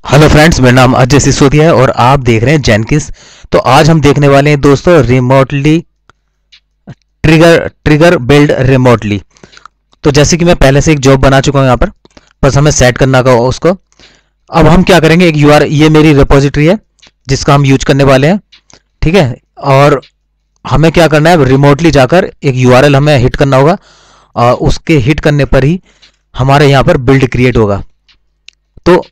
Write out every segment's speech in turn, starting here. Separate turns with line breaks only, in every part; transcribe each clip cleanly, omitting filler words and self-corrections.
Hello friends, मेरा नाम अजय सिसोदिया है और आप देख रहे हैं जेनकिंस। तो आज हम देखने वाले हैं दोस्तों रिमोटली ट्रिगर बिल्ड रिमोटली। तो जैसे कि मैं पहले से एक जॉब बना चुका हूं यहाँ पर, बस हमें सेट करना होगा उसको। अब हम क्या करेंगे, एक यूआर, ये मेरी रिपोजिटरी है जिसका हम यूज करने वाले हैं, ठीक है। और हमें क्या करना है, रिमोटली जाकर एक यूआरएल हमें हिट करना होगा और उसके हिट करने पर ही हमारे यहाँ पर बिल्ड क्रिएट होगा। तो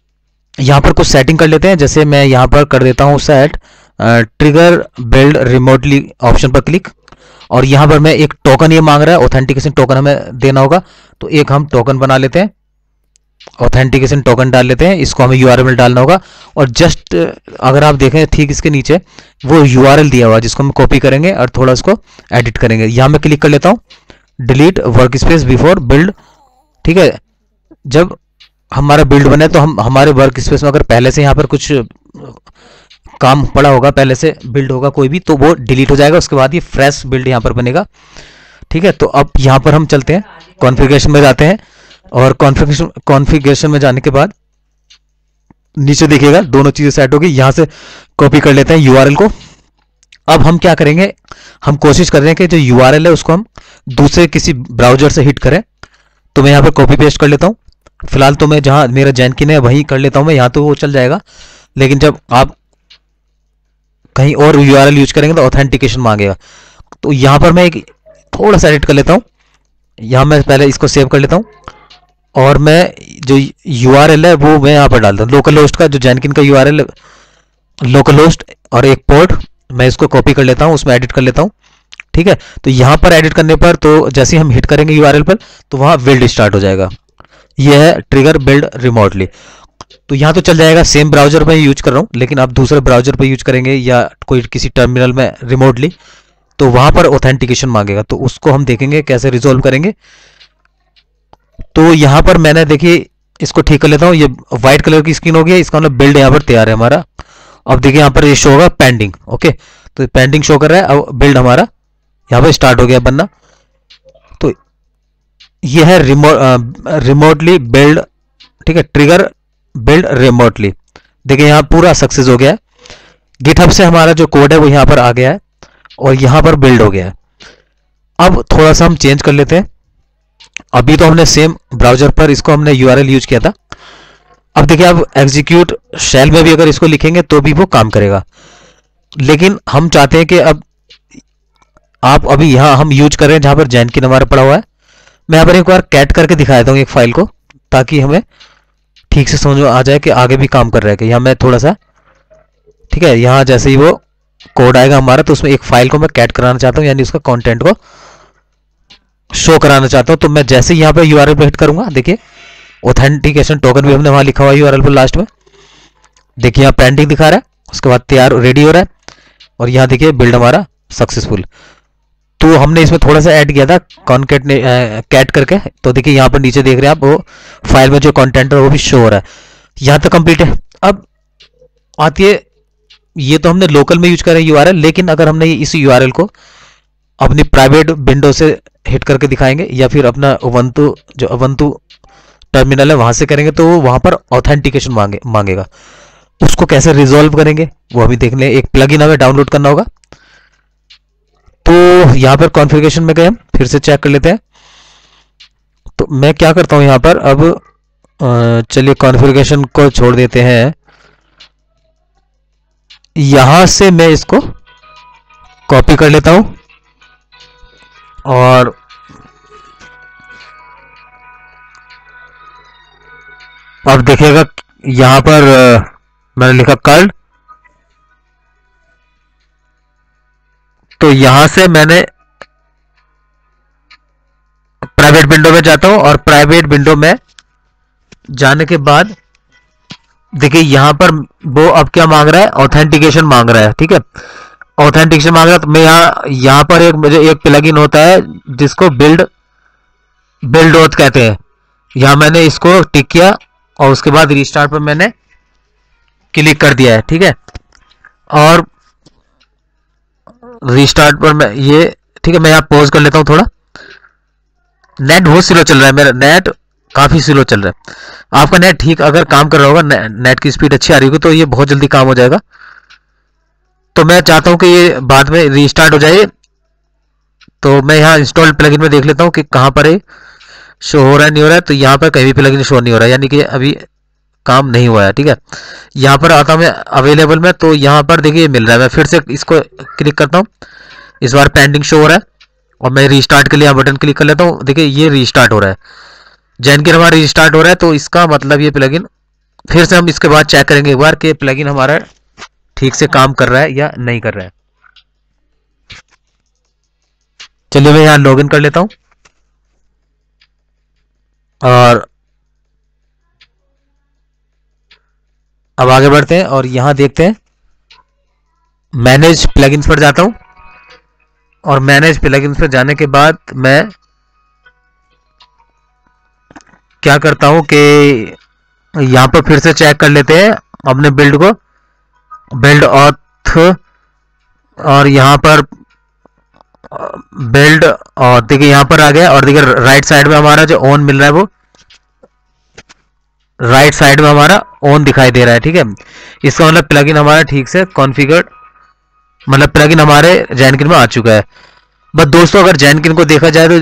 यहाँ पर कुछ सेटिंग कर लेते हैं। जैसे मैं यहाँ पर कर देता हूँ set trigger build remotely option पर क्लिक, और यहाँ पर मैं एक टोकन ये मांग रहा है, ऑथेंटिकेशन टोकन हमें देना होगा। तो एक हम टोकन बना लेते हैं, ऑथेंटिकेशन टोकन डाल लेते हैं, इसको हमें यूआरएल में डालना होगा। और जस्ट अगर आप देखें ठीक इसके नीचे वो यूआरएल दिया हुआ है जिसको हम कॉपी करेंगे और थोड़ा इसको एडिट करेंगे। यहाँ मैं क्लिक कर लेता हूँ, delete work space before build, ठीक है। जब हमारा बिल्ड बने तो हम हमारे वर्क स्पेस में अगर पहले से यहाँ पर कुछ काम पड़ा होगा, पहले से बिल्ड होगा कोई भी, तो वो डिलीट हो जाएगा। उसके बाद ये फ्रेश बिल्ड यहाँ पर बनेगा, ठीक है। तो अब यहाँ पर हम चलते हैं, कॉन्फ़िगरेशन में जाते हैं, और कॉन्फ़िगरेशन में जाने के बाद नीचे देखिएगा दोनों चीजें सेट होगी। यहाँ से कॉपी कर लेते हैं यूआरएल को। अब हम क्या करेंगे, हम कोशिश कर रहे हैं कि जो यूआरएल है उसको हम दूसरे किसी ब्राउजर से हिट करें। तो मैं यहाँ पर कॉपी पेस्ट कर लेता हूँ। फिलहाल तो मैं जहां मेरा जेनकिन है वहीं कर लेता हूं मैं, यहां तो वो चल जाएगा। लेकिन जब आप कहीं और यूआरएल यूज करेंगे तो ऑथेंटिकेशन मांगेगा। तो यहां पर मैं एक थोड़ा सा एडिट कर लेता हूं। यहां मैं पहले इसको सेव कर लेता हूं और मैं जो यूआरएल है वो मैं यहां पर डालता हूं। लोकल होस्ट का जो जेनकिन का यूआरएल, लोकल होस्ट और एक पोर्ट, मैं इसको कॉपी कर लेता हूं, उसमें एडिट कर लेता हूं, ठीक है। तो यहां पर एडिट करने पर, तो जैसे हम हिट करेंगे यूआरएल पर तो वहां बिल्ड स्टार्ट हो जाएगा। यह है ट्रिगर बिल्ड रिमोटली। तो यहां तो चल जाएगा, सेम ब्राउजर में यूज कर रहा हूं, लेकिन आप दूसरे ब्राउजर पर यूज करेंगे या कोई किसी टर्मिनल में रिमोटली, तो वहां पर ऑथेंटिकेशन मांगेगा। तो उसको हम देखेंगे कैसे रिजोल्व करेंगे। तो यहां पर मैंने देखिए इसको ठीक कर लेता हूं, ये व्हाइट कलर की स्क्रीन हो गई है, इसका मतलब बिल्ड यहां पर तैयार है हमारा। अब देखिए यहां पर ये शो होगा पेंडिंग, ओके। तो पेंडिंग शो कर रहा है, अब बिल्ड हमारा यहां पर स्टार्ट हो गया बनना। तो ये है रिमोटली बिल्ड, ठीक है, ट्रिगर बिल्ड रिमोटली। देखिए यहां पूरा सक्सेस हो गया है। गिटहब से हमारा जो कोड है वो यहां पर आ गया है और यहां पर बिल्ड हो गया है। अब थोड़ा सा हम चेंज कर लेते हैं। अभी तो हमने सेम ब्राउजर पर इसको हमने यूआरएल यूज किया था। अब देखिए अब एग्जीक्यूट शेल में भी अगर इसको लिखेंगे तो भी वो काम करेगा, लेकिन हम चाहते हैं कि अब आप अभी यहां हम यूज कर रहे हैं जहां पर जेनकिन हमारा पड़ा हुआ है। मैं यहाँ पर एक बार कैट करके दिखा देता हूँ एक फाइल को, ताकि हमें ठीक से समझ आ जाए कि आगे भी काम कर रहा है कि। यहाँ मैं थोड़ा सा, ठीक है, यहाँ जैसे ही वो कोड आएगा हमारा तो उसमें एक फाइल को मैं कैट कराना चाहता हूँ, यानी उसका कंटेंट को शो कराना चाहता हूँ। तो मैं जैसे ही यहाँ पर यूआरएल पे हिट करूंगा, देखिए ऑथेंटिकेशन टोकन भी हमने वहां लिखा हुआ है यूआरएल पर लास्ट में। देखिए यहाँ पेंडिंग दिखा रहा है, उसके बाद तैयार रेडी हो रहा है, और यहाँ देखिए बिल्ड हमारा सक्सेसफुल। तो हमने इसमें थोड़ा सा ऐड किया था कॉन्केट ने कैट करके। तो देखिए यहाँ पर नीचे देख रहे हैं आप, वो फाइल में जो कंटेंट है वो भी शो हो रहा है। यहाँ तक कंप्लीट है। अब आती है, ये तो हमने लोकल में यूज करा है यूआरएल, लेकिन अगर हमने इस यूआरएल को अपनी प्राइवेट विंडो से हिट करके दिखाएंगे या फिर अपना उबंटू, जो उबंटू टर्मिनल है वहां से करेंगे, तो वहां पर ऑथेंटिकेशन मांगेगा। उसको कैसे रिजोल्व करेंगे वो अभी देख लें। एक प्लगइन हमें डाउनलोड करना होगा। तो यहां पर कॉन्फ़िगरेशन में गए, हम फिर से चेक कर लेते हैं। तो मैं क्या करता हूं यहां पर, अब चलिए कॉन्फ़िगरेशन को छोड़ देते हैं। यहां से मैं इसको कॉपी कर लेता हूं और अब देखिएगा यहां पर मैंने लिखा कर्ल। तो यहां से मैंने प्राइवेट विंडो में जाता हूं और प्राइवेट विंडो में जाने के बाद देखिए यहां पर वो अब क्या मांग रहा है, ऑथेंटिकेशन मांग रहा है, ठीक है। ऑथेंटिकेशन मांग रहा है, तो मैं यहां पर मुझे एक प्लगइन होता है जिसको बिल्ड ओथ कहते हैं। यहां मैंने इसको टिक किया और उसके बाद रीस्टार्ट पर मैंने क्लिक कर दिया है, ठीक है। और रीस्टार्ट पर मैं ये, ठीक है, मैं यहाँ पॉज कर लेता हूँ थोड़ा। नेट बहुत स्लो चल रहा है, मेरा नेट काफी स्लो चल रहा है। आपका नेट ठीक अगर काम कर रहा होगा, नेट की स्पीड अच्छी आ रही होगी, तो ये बहुत जल्दी काम हो जाएगा। तो मैं चाहता हूं कि ये बाद में रीस्टार्ट हो जाए। तो मैं यहाँ इंस्टॉल प्लगइन में देख लेता हूँ कि कहाँ पर है, शो हो रहा है नहीं हो रहा है। तो यहाँ पर कहीं भी प्लगइन शो नहीं हो रहा है, यानी कि अभी काम नहीं हुआ है। ठीक है, यहाँ पर आता हूँ मैं अवेलेबल में, तो यहाँ पर देखिए मिल रहा है। मैं फिर से इसको क्लिक करता हूँ, इस बार पेंडिंग शो हो रहा है, और मैं रीस्टार्ट के लिए यहाँ बटन क्लिक कर लेता हूँ। देखिए ये रीस्टार्ट हो रहा है, जेनकिन हमारा रीस्टार्ट हो रहा है। तो इसका मतलब ये प्लगइन, फिर से हम इसके बाद चेक करेंगे एक बार कि प्लगइन हमारा ठीक से काम कर रहा है या नहीं कर रहा है। चलिए मैं यहाँ लॉगिन कर लेता हूँ, और अब आगे बढ़ते हैं और यहाँ देखते हैं। मैनेज प्लगइन्स पर जाता हूँ, और मैनेज प्लगइन्स पर जाने के बाद मैं क्या करता हूँ कि यहाँ पर फिर से चेक कर लेते हैं अपने बिल्ड को, बिल्ड ऑथ, और यहाँ पर बिल्ड, और देखिए यहाँ पर आ गया। और देखिए राइट साइड में हमारा जो ऑन मिल रहा है, वो राइट साइड में हमारा ऑन दिखाई दे रहा है। ठीक है, इसका मतलब प्लगइन हमारा ठीक से कॉन्फ़िगर, मतलब प्लगइन हमारे जेनकिन में आ चुका है। बस दोस्तों, अगर जेनकिन को देखा जाए तो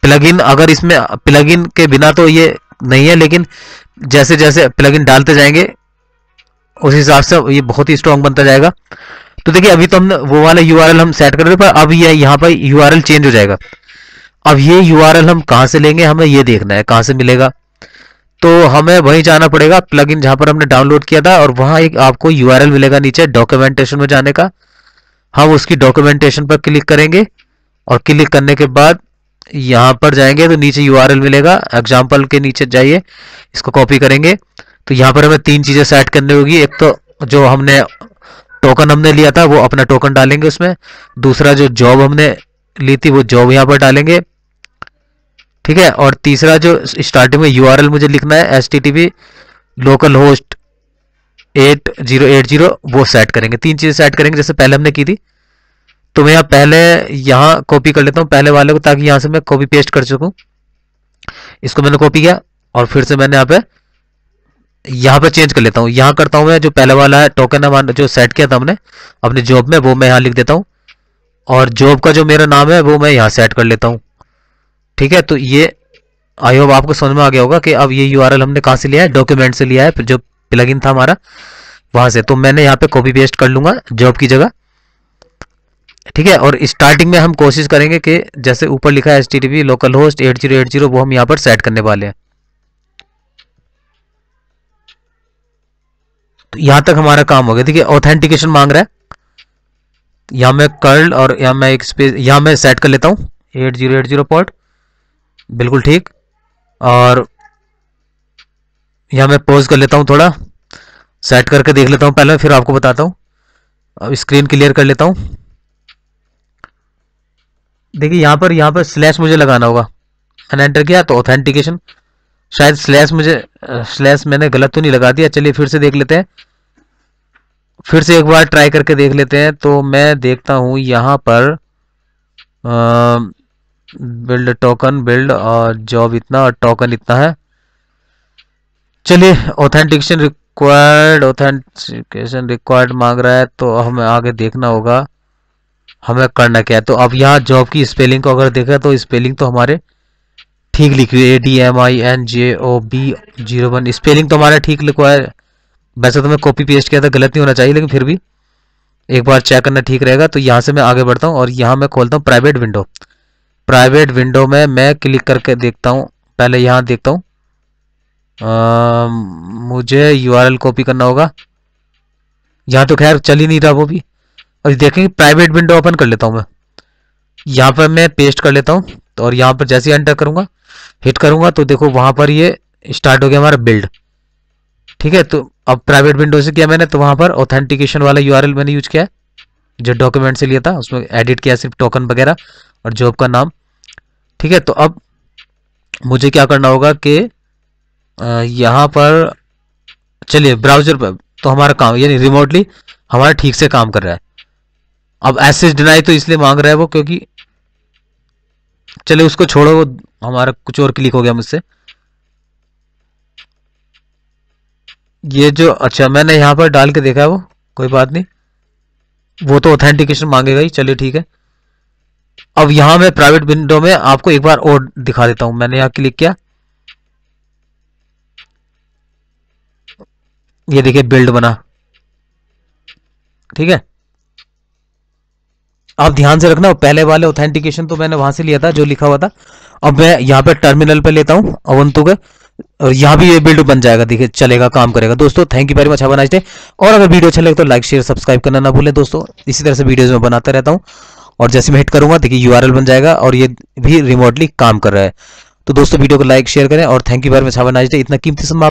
प्लगइन, अगर इसमें प्लगइन के बिना तो ये नहीं है, लेकिन जैसे जैसे प्लगइन डालते जाएंगे उस हिसाब से ये बहुत ही स्ट्रांग बनता जाएगा। तो देखिए अभी तो हमने वो वाला यूआरएल हम सेट कर रहे थे, पर अब ये यहाँ पर यूआरएल चेंज हो जाएगा। अब ये यूआरएल हम कहाँ से लेंगे, हमें ये देखना है कहाँ से मिलेगा। तो हमें वहीं जाना पड़ेगा प्लगइन जहाँ पर हमने डाउनलोड किया था, और वहाँ एक आपको यूआरएल मिलेगा नीचे डॉक्यूमेंटेशन में जाने का। हम उसकी डॉक्यूमेंटेशन पर क्लिक करेंगे, और क्लिक करने के बाद यहाँ पर जाएंगे तो नीचे यूआरएल मिलेगा, एग्जाम्पल के नीचे जाइए, इसको कॉपी करेंगे। तो यहाँ पर हमें 3 चीज़ें सेट करनी होगी। एक तो जो हमने टोकन हमने लिया था वो अपना टोकन डालेंगे उसमें, दूसरा जो जॉब हमने ली थी वो जॉब यहाँ पर डालेंगे। ठीक है, और तीसरा जो स्टार्टिंग में यूआरएल मुझे लिखना है http लोकल होस्ट 8080, वो सेट करेंगे। 3 चीज़ें सेट करेंगे जैसे पहले हमने की थी। तो मैं यहाँ कॉपी कर लेता हूँ पहले वाले को, ताकि यहाँ से मैं कॉपी पेस्ट कर सकूँ। इसको मैंने कॉपी किया, और फिर से मैंने यहाँ पे चेंज कर लेता हूँ। यहाँ करता हूँ मैं जो पहले वाला है टोकन है जो सेट किया था हमने अपने जॉब में, वो मैं यहाँ लिख देता हूँ, और जॉब का जो मेरा नाम है वो मैं यहाँ सेट कर लेता हूँ। ठीक है, तो ये आई होप आपको समझ में आ गया होगा कि अब ये यूआरएल हमने कहाँ से लिया है, डॉक्यूमेंट से लिया है, जो प्लगइन था हमारा वहां से। तो मैंने यहाँ पे कॉपी पेस्ट कर लूंगा जॉब की जगह। ठीक है, और स्टार्टिंग में हम कोशिश करेंगे कि जैसे ऊपर लिखा है http लोकल होस्ट 8080, वो हम यहाँ पर सेट करने वाले हैं। तो यहाँ तक हमारा काम हो गया। देखिए ऑथेंटिकेशन मांग रहा है, यहाँ मैं कर्ल, और यहाँ मैं एक स्पेस यहाँ मैं सेट कर लेता हूँ 8080 पोर्ट, बिल्कुल ठीक। और यहाँ मैं पॉज कर लेता हूँ, थोड़ा सेट करके देख लेता हूँ पहले, फिर आपको बताता हूँ। अब स्क्रीन क्लियर कर लेता हूँ। देखिए यहाँ पर स्लैश मुझे लगाना होगा, मैंने एंटर किया तो ऑथेंटिकेशन, शायद स्लैश मैंने गलत तो नहीं लगा दिया। चलिए फिर से देख लेते हैं, फिर से एक बार ट्राई करके देख लेते हैं। तो मैं देखता हूँ यहाँ पर बिल्ड टोकन, बिल्ड और जॉब इतना और टोकन इतना है। चलिए ऑथेंटिकेशन रिक्वायर्ड मांग रहा है, तो हमें आगे देखना होगा हमें करना क्या है। तो अब यहाँ जॉब की स्पेलिंग को अगर देखा तो स्पेलिंग तो हमारे ठीक लिखी हुई है, ADMINJOB01, स्पेलिंग तो हमारा ठीक लिखवा है। वैसे तो मैं कॉपी पेस्ट किया था, गलत नहीं होना चाहिए, लेकिन फिर भी एक बार चेक करना ठीक रहेगा। तो यहाँ से मैं आगे बढ़ता हूँ, और यहाँ मैं खोलता हूँ प्राइवेट विंडो। प्राइवेट विंडो में मैं क्लिक करके देखता हूँ, पहले यहाँ देखता हूँ, मुझे यूआरएल कॉपी करना होगा। यहाँ तो खैर चल ही नहीं रहा वो भी। और देखेंगे प्राइवेट विंडो ओपन कर लेता हूँ मैं, यहाँ पर मैं पेस्ट कर लेता हूँ। तो और यहाँ पर जैसे एंटर करूँगा, हिट करूँगा, तो देखो वहाँ पर ये स्टार्ट हो गया हमारा बिल्ड। ठीक है, तो अब प्राइवेट विंडो से किया मैंने, तो वहाँ पर ऑथेंटिकेशन वाला यूआरएल मैंने यूज किया है, जो डॉक्यूमेंट से लिया था, उसमें एडिट किया सिर्फ टोकन वगैरह और जॉब का नाम। ठीक है, तो अब मुझे क्या करना होगा कि यहाँ पर चलिए ब्राउजर पर, तो हमारा काम यानी रिमोटली हमारा ठीक से काम कर रहा है। अब एसेस डिनाई तो इसलिए मांग रहा है वो, क्योंकि चलिए उसको छोड़ो, वो हमारा कुछ और क्लिक हो गया मुझसे। ये जो, अच्छा मैंने यहाँ पर डाल के देखा है, वो कोई बात नहीं, वो तो ऑथेंटिकेशन मांगेगा ही। चलिए ठीक है। अब यहाँ मैं प्राइवेट विंडो में आपको एक बार और दिखा देता हूँ। मैंने यहाँ क्लिक किया, ये देखिए बिल्ड बना। ठीक है, आप ध्यान से रखना, पहले वाले ऑथेंटिकेशन तो मैंने वहां से लिया था जो लिखा हुआ था। अब मैं यहाँ पे टर्मिनल पे लेता हूँ अवंतु के, और यहाँ भी ये बिल्ड बन जाएगा, देखिए चलेगा, काम करेगा। दोस्तों thank you very much, have a nice day. और अगर वीडियो अच्छा लगे तो लाइक शेयर सब्सक्राइब करना ना भूलें दोस्तों। इसी तरह से वीडियोज में बनाता रहता हूँ, और जैसे मैं हिट करूंगा देखिए यूआरएल बन जाएगा, और ये भी रिमोटली काम कर रहा है। तो दोस्तों वीडियो को लाइक शेयर करें, और thank you very much, have a nice day. इतना कीमती समय